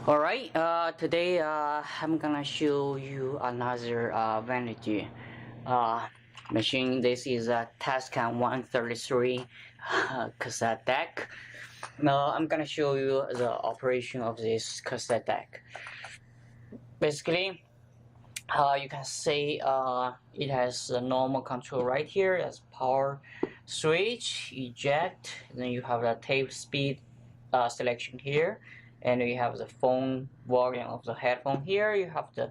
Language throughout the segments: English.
Alright, today I'm gonna show you another vanity machine. This is a Tascam 133 cassette deck. Now I'm gonna show you the operation of this cassette deck. Basically, you can see it has a normal control right here as power switch, eject, then you have the tape speed selection here, and you have the phone volume of the headphone here. You have the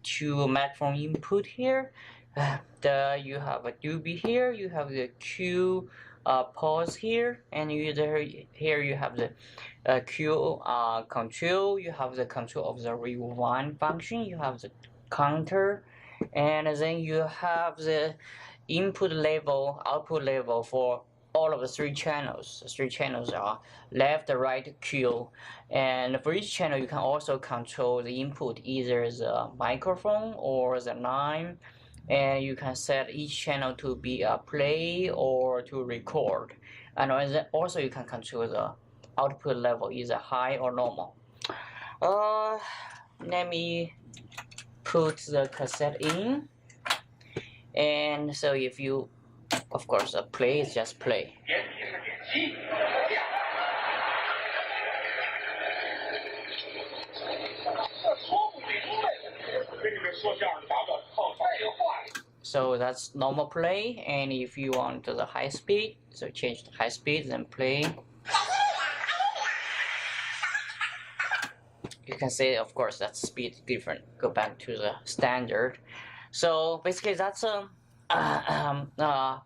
two microphone input here. You have a doobie here. You have the Q pause here, and here you have the Q control. You have the control of the rewind function. You have the counter, and then you have the input level, output level for all of the three channels. The three channels are left, right, Q, and for each channel you can also control the input, either the microphone or the line, and you can set each channel to be a play or to record, and also you can control the output level, either high or normal. Let me put the cassette in, and so if you, of course, a play is just play. So that's normal play, and if you want the high speed, so change the high speed, then play. You can see, of course, that speed is different. Go back to the standard. So basically, that's a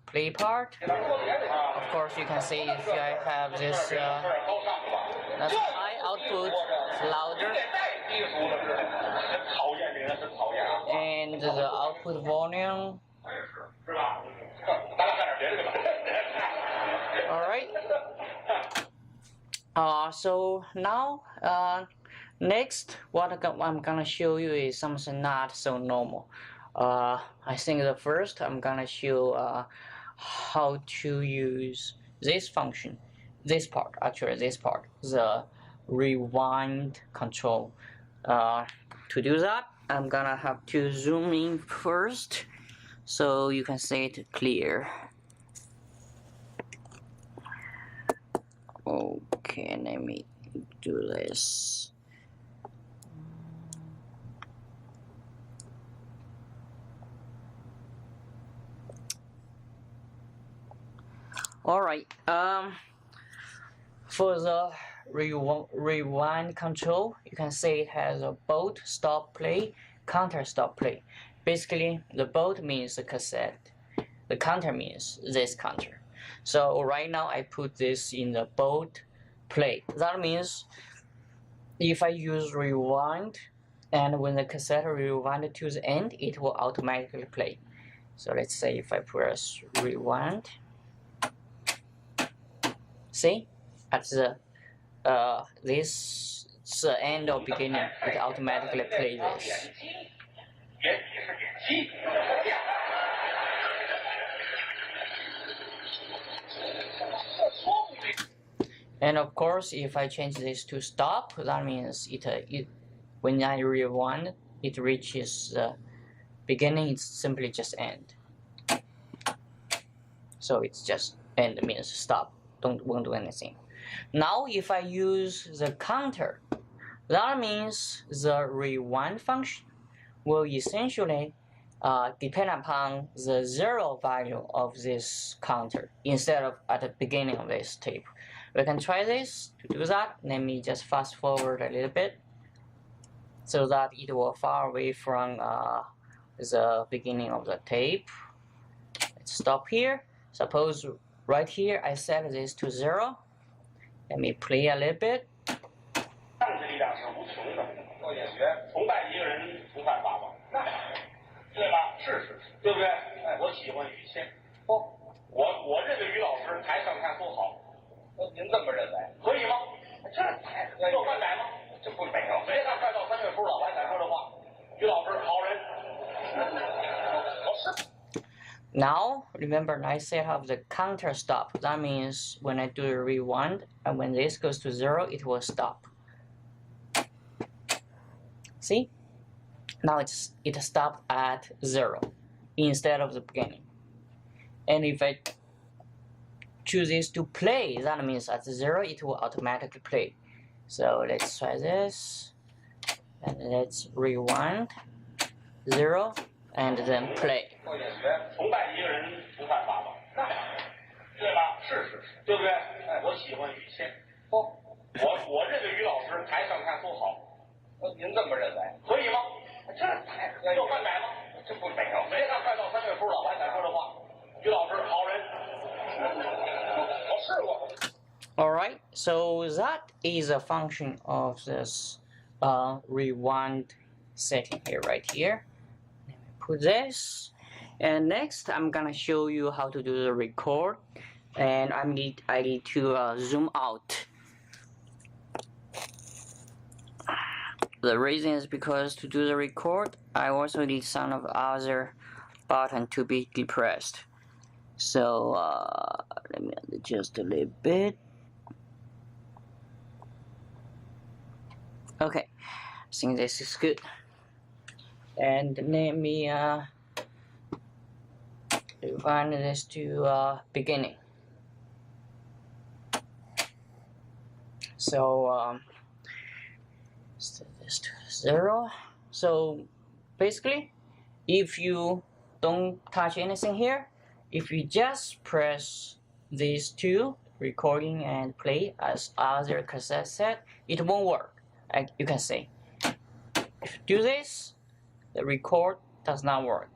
play part. Of course, you can see if I have this that's high output, it's louder, and the output volume. All right. So now next, what I'm gonna show you is something not so normal. I think the first I'm gonna show how to use this function, this part, the rewind control. To do that, I'm gonna have to zoom in first so you can see it clear. Okay, let me do this. Alright, for the rewind control, you can see it has a bolt stop play, counter stop play. Basically, the bolt means the cassette, the counter means this counter. So right now I put this in the bolt play. That means if I use rewind, and when the cassette rewinded to the end, it will automatically play. So let's say if I press rewind, see, at the this is the end or beginning, it automatically plays this. And of course, if I change this to stop, that means when I rewind, it reaches the beginning. It's simply just end. So it's just end means stop. Won't do anything. Now, if I use the counter, that means the rewind function will essentially depend upon the zero value of this counter instead of at the beginning of this tape. We can try this. To do that, let me just fast forward a little bit so that it will far away from the beginning of the tape. Let's stop here. Suppose right here I set this to 0. Let me play a little bit. Now, remember, I said have the counter stop. That means when I do a rewind, and when this goes to 0, it will stop. See? Now it stopped at 0 instead of the beginning. And if I choose this to play, that means at 0 it will automatically play. So let's try this, and let's rewind 0 and then play. 崇拜一个人不犯法吧？对吧？是，对不对？哎，我喜欢于谦。我认为于老师台上看都好。您这么认为？可以吗？这太要犯改吗？这不没有，别看快到3月初了，我还敢说这话。于老师好人，我试过。Alright, so that is a function of this rewind setting here, right here. Let me put this. And next, I'm gonna show you how to do the record. And I need to zoom out. The reason is because to do the record, I also need some of other button to be depressed. So let me adjust a little bit. Okay, I think this is good. And let me rewind this to beginning. So set this to 0. So basically, if you don't touch anything here, if you just press these two, recording and play as other cassette set, it won't work. You can see. If you do this, the record does not work.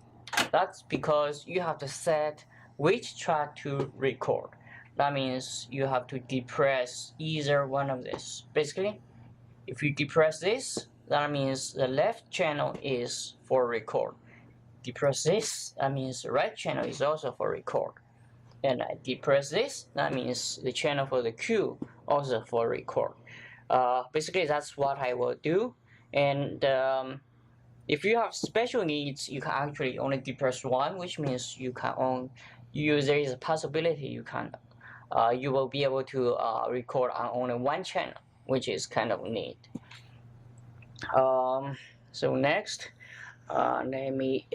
That's because you have to set which track to record. That means you have to depress either one of this. Basically, if you depress this, that means the left channel is for record. Depress this, that means the right channel is also for record. And I depress this, that means the channel for the Q also for record. Basically, that's what I will do. And if you have special needs, you can actually only depress one, which means you can there is a possibility you will be able to record on only one channel, which is kind of neat. So next, let me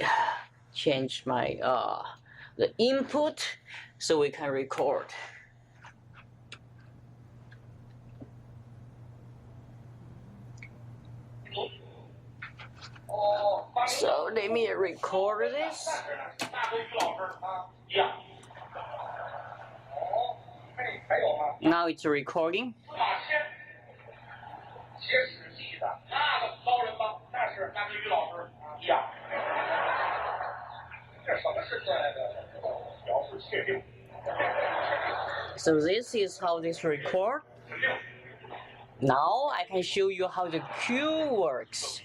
change my the input so we can record. So let me record this. Now it's recording. So this is how this record. Now I can show you how the Q works.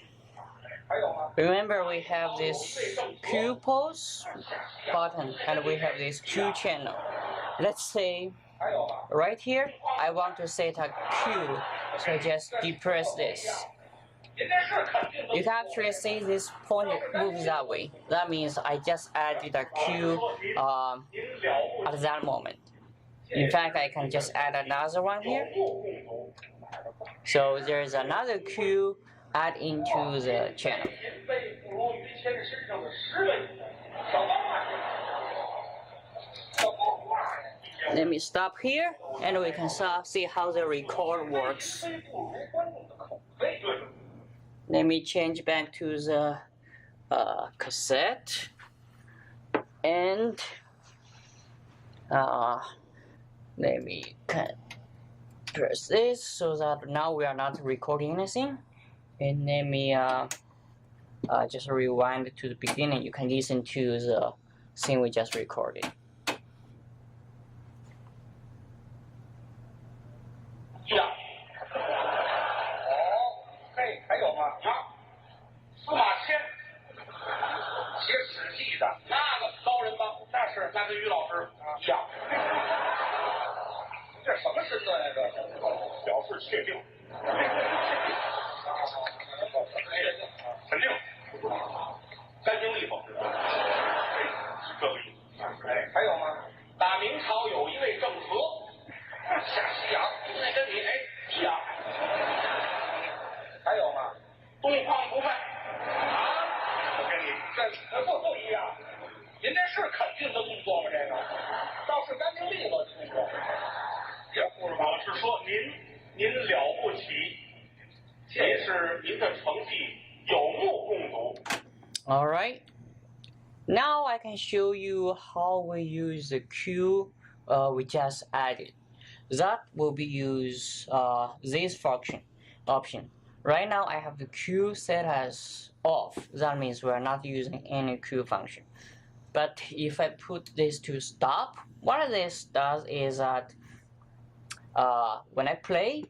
Remember, we have this Q pause button and we have this Q channel. Let's say right here I want to set a Q, so I just depress this. You can actually see this point moves that way. That means I just added a Q at that moment. In fact, I can just add another one here. So there's another Q add into the channel. Let me stop here and we can see how the record works. Let me change back to the cassette and let me press this so that now we are not recording anything. And let me just rewind to the beginning. You can listen to the thing we just recorded. 说您了不起，这也是您的成绩有目共睹。 Alright, now I can show you how we use the Q we just added. That will be use this function option. Right now I have the Q set as off. That means we're not using any Q function. But if I put this to stop, what this does is that when I play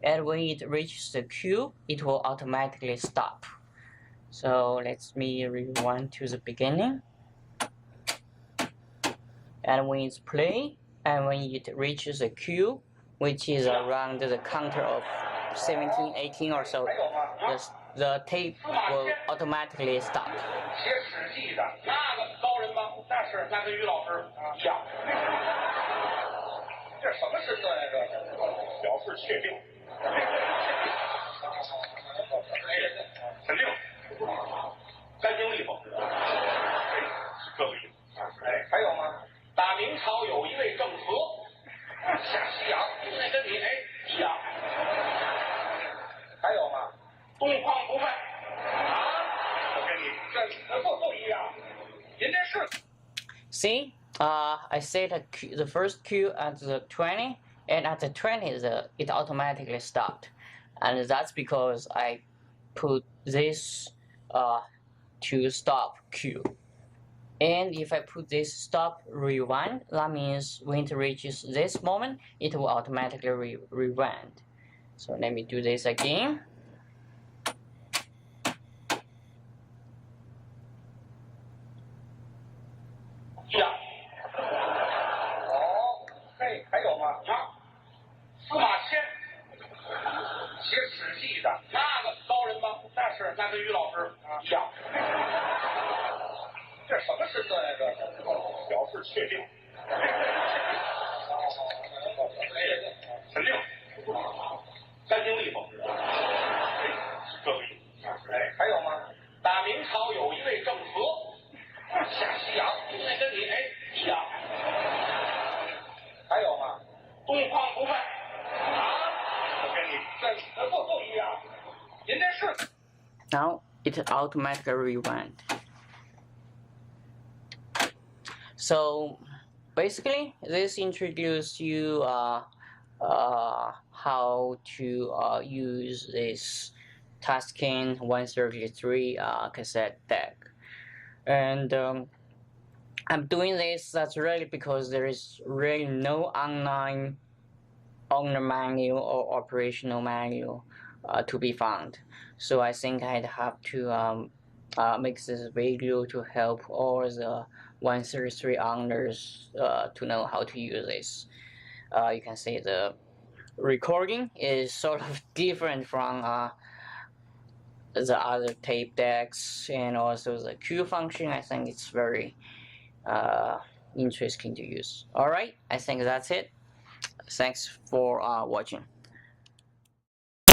and when it reaches the Q, it will automatically stop. So let me rewind to the beginning. And when it's play, and when it reaches the Q, which is around the counter of 17, 18 or so, the tape will automatically stop. 写《史记》的那个高人吗？那跟于老师一样。这什么身段呀？这表示确定。肯定。干净利索。这个意思。哎，还有吗？打明朝有一位郑和下西洋，那跟你一样。还有吗？东方不败啊，我跟你这不一样。您这是。See, I set the first Q at the 20, and at the 20 it automatically stopped, and that's because I put this to stop Q. And if I put this stop rewind, that means when it reaches this moment, it will automatically rewind. So let me do this again. Yeah. 哦，嘿，还有吗？啊，司马迁写《史记》的那个高人吗？那跟于老师一样。这什么身段呀？这表示确定。肯定。干净利索。这个意思。哎，还有吗？打明朝有一位郑和下西洋，那跟你一样。还有吗？东方不败啊，我跟你这不一样。您这是。Now it automatically rewind. So basically, this introduces you how to use this Tascam 133 cassette deck, and I'm doing this. That's really because there is really no online owner manual or operational manual to be found. So I think I'd have to make this video to help all the 133 owners to know how to use this. You can see the recording is sort of different from the other tape decks, and also the Q function. I think it's very interesting to use. Alright, I think that's it. Thanks for watching.